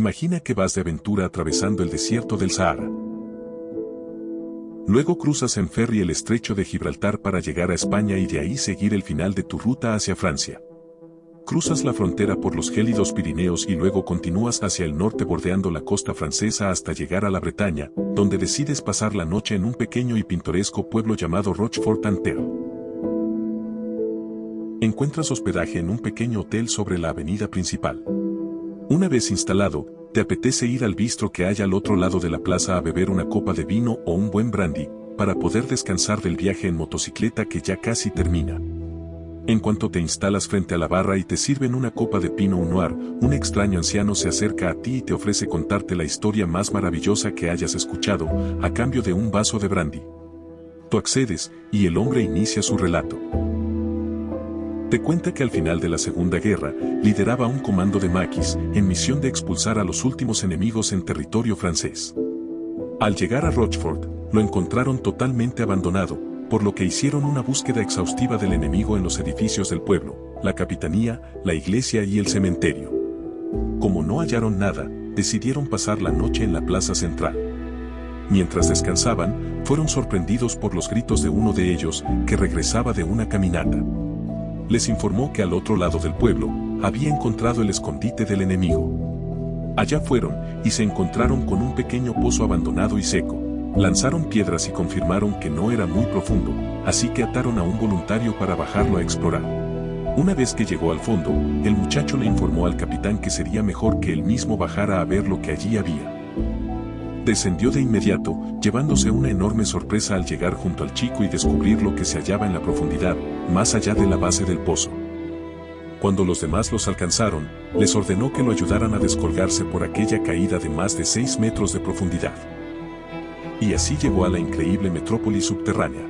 Imagina que vas de aventura atravesando el desierto del Sahara. Luego cruzas en ferry el estrecho de Gibraltar para llegar a España y de ahí seguir el final de tu ruta hacia Francia. Cruzas la frontera por los gélidos Pirineos y luego continúas hacia el norte bordeando la costa francesa hasta llegar a la Bretaña, donde decides pasar la noche en un pequeño y pintoresco pueblo llamado Rochefort-en-Terre. Encuentras hospedaje en un pequeño hotel sobre la avenida principal. Una vez instalado, te apetece ir al bistro que hay al otro lado de la plaza a beber una copa de vino o un buen brandy, para poder descansar del viaje en motocicleta que ya casi termina. En cuanto te instalas frente a la barra y te sirven una copa de Pinot Noir, un extraño anciano se acerca a ti y te ofrece contarte la historia más maravillosa que hayas escuchado, a cambio de un vaso de brandy. Tú accedes, y el hombre inicia su relato. Te cuenta que al final de la Segunda Guerra, lideraba un comando de maquis, en misión de expulsar a los últimos enemigos en territorio francés. Al llegar a Rochefort, lo encontraron totalmente abandonado, por lo que hicieron una búsqueda exhaustiva del enemigo en los edificios del pueblo, la capitanía, la iglesia y el cementerio. Como no hallaron nada, decidieron pasar la noche en la plaza central. Mientras descansaban, fueron sorprendidos por los gritos de uno de ellos, que regresaba de una caminata. Les informó que al otro lado del pueblo, había encontrado el escondite del enemigo. Allá fueron, y se encontraron con un pequeño pozo abandonado y seco. Lanzaron piedras y confirmaron que no era muy profundo, así que ataron a un voluntario para bajarlo a explorar. Una vez que llegó al fondo, el muchacho le informó al capitán que sería mejor que él mismo bajara a ver lo que allí había. Descendió de inmediato, llevándose una enorme sorpresa al llegar junto al chico y descubrir lo que se hallaba en la profundidad, más allá de la base del pozo. Cuando los demás los alcanzaron, les ordenó que lo ayudaran a descolgarse por aquella caída de más de 6 metros de profundidad. Y así llegó a la increíble metrópoli subterránea.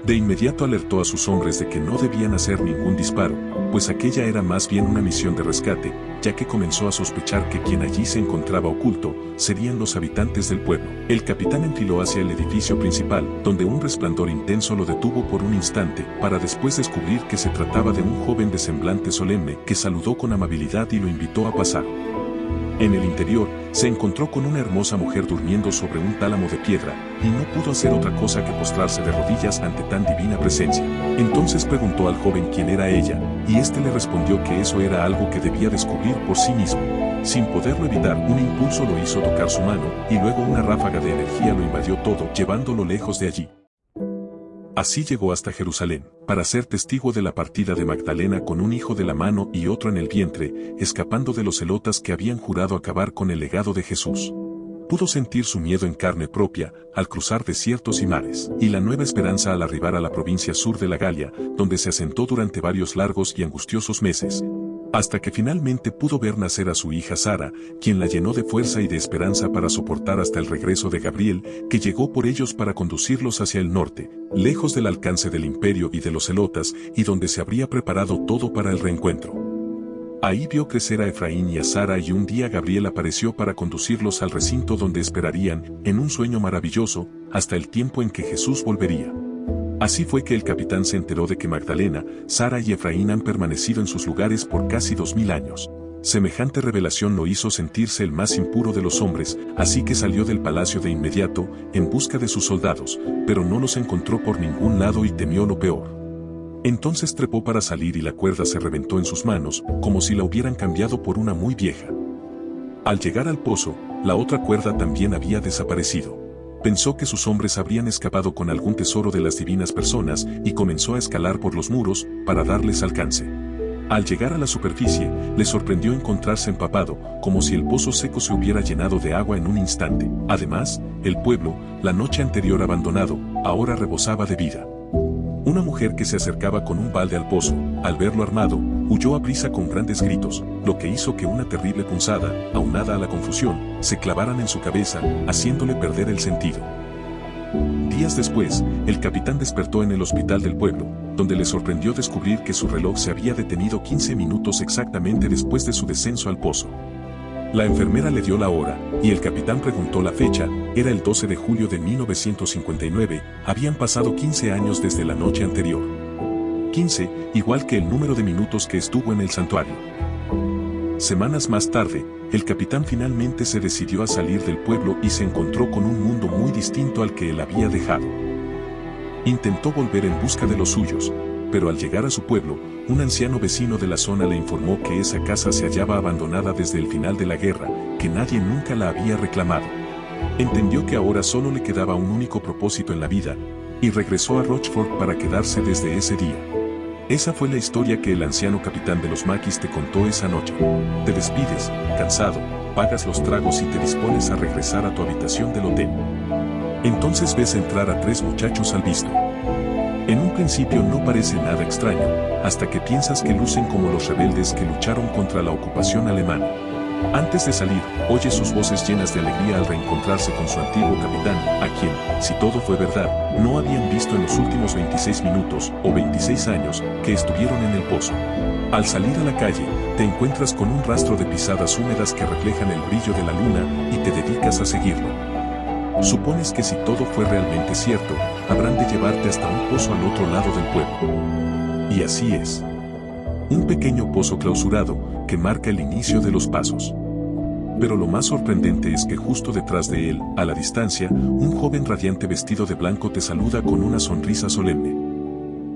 De inmediato alertó a sus hombres de que no debían hacer ningún disparo, pues aquella era más bien una misión de rescate, ya que comenzó a sospechar que quien allí se encontraba oculto, serían los habitantes del pueblo. El capitán enfiló hacia el edificio principal, donde un resplandor intenso lo detuvo por un instante, para después descubrir que se trataba de un joven de semblante solemne que saludó con amabilidad y lo invitó a pasar. En el interior, se encontró con una hermosa mujer durmiendo sobre un tálamo de piedra, y no pudo hacer otra cosa que postrarse de rodillas ante tan divina presencia. Entonces preguntó al joven quién era ella, y éste le respondió que eso era algo que debía descubrir por sí mismo. Sin poderlo evitar, un impulso lo hizo tocar su mano, y luego una ráfaga de energía lo invadió todo, llevándolo lejos de allí. Así llegó hasta Jerusalén, para ser testigo de la partida de Magdalena con un hijo de la mano y otro en el vientre, escapando de los celotas que habían jurado acabar con el legado de Jesús. Pudo sentir su miedo en carne propia, al cruzar desiertos y mares, y la nueva esperanza al arribar a la provincia sur de la Galia, donde se asentó durante varios largos y angustiosos meses, hasta que finalmente pudo ver nacer a su hija Sara, quien la llenó de fuerza y de esperanza para soportar hasta el regreso de Gabriel, que llegó por ellos para conducirlos hacia el norte, lejos del alcance del imperio y de los celotas, y donde se habría preparado todo para el reencuentro. Ahí vio crecer a Efraín y a Sara y un día Gabriel apareció para conducirlos al recinto donde esperarían, en un sueño maravilloso, hasta el tiempo en que Jesús volvería. Así fue que el capitán se enteró de que Magdalena, Sara y Efraín han permanecido en sus lugares por casi 2000 años. Semejante revelación lo hizo sentirse el más impuro de los hombres, así que salió del palacio de inmediato, en busca de sus soldados, pero no los encontró por ningún lado y temió lo peor. Entonces trepó para salir y la cuerda se reventó en sus manos, como si la hubieran cambiado por una muy vieja. Al llegar al pozo, la otra cuerda también había desaparecido. Pensó que sus hombres habrían escapado con algún tesoro de las divinas personas y comenzó a escalar por los muros para darles alcance. Al llegar a la superficie, le sorprendió encontrarse empapado, como si el pozo seco se hubiera llenado de agua en un instante. Además, el pueblo, la noche anterior abandonado, ahora rebosaba de vida. Una mujer que se acercaba con un balde al pozo, al verlo armado, huyó aprisa con grandes gritos, lo que hizo que una terrible punzada, aunada a la confusión, se clavaran en su cabeza, haciéndole perder el sentido. Días después, el capitán despertó en el hospital del pueblo, donde le sorprendió descubrir que su reloj se había detenido 15 minutos exactamente después de su descenso al pozo. La enfermera le dio la hora, y el capitán preguntó la fecha. Era el 12 de julio de 1959, habían pasado 15 años desde la noche anterior. 15, igual que el número de minutos que estuvo en el santuario. Semanas más tarde, el capitán finalmente se decidió a salir del pueblo y se encontró con un mundo muy distinto al que él había dejado. Intentó volver en busca de los suyos, pero al llegar a su pueblo, un anciano vecino de la zona le informó que esa casa se hallaba abandonada desde el final de la guerra, que nadie nunca la había reclamado. Entendió que ahora solo le quedaba un único propósito en la vida, y regresó a Rochefort para quedarse desde ese día. Esa fue la historia que el anciano capitán de los maquis te contó esa noche. Te despides, cansado, pagas los tragos y te dispones a regresar a tu habitación del hotel. Entonces ves entrar a 3 muchachos al visto. En un principio no parece nada extraño, hasta que piensas que lucen como los rebeldes que lucharon contra la ocupación alemana. Antes de salir, oye sus voces llenas de alegría al reencontrarse con su antiguo capitán, a quien, si todo fue verdad, no habían visto en los últimos 26 minutos o 26 años que estuvieron en el pozo. Al salir a la calle, te encuentras con un rastro de pisadas húmedas que reflejan el brillo de la luna y te dedicas a seguirlo. Supones que si todo fue realmente cierto, habrán de llevarte hasta un pozo al otro lado del pueblo. Y así es. Un pequeño pozo clausurado que marca el inicio de los pasos. Pero lo más sorprendente es que justo detrás de él, a la distancia, un joven radiante vestido de blanco te saluda con una sonrisa solemne.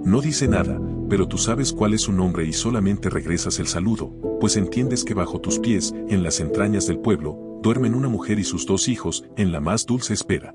No dice nada, pero tú sabes cuál es su nombre y solamente regresas el saludo, pues entiendes que bajo tus pies, en las entrañas del pueblo, duermen una mujer y sus 2 hijos, en la más dulce espera.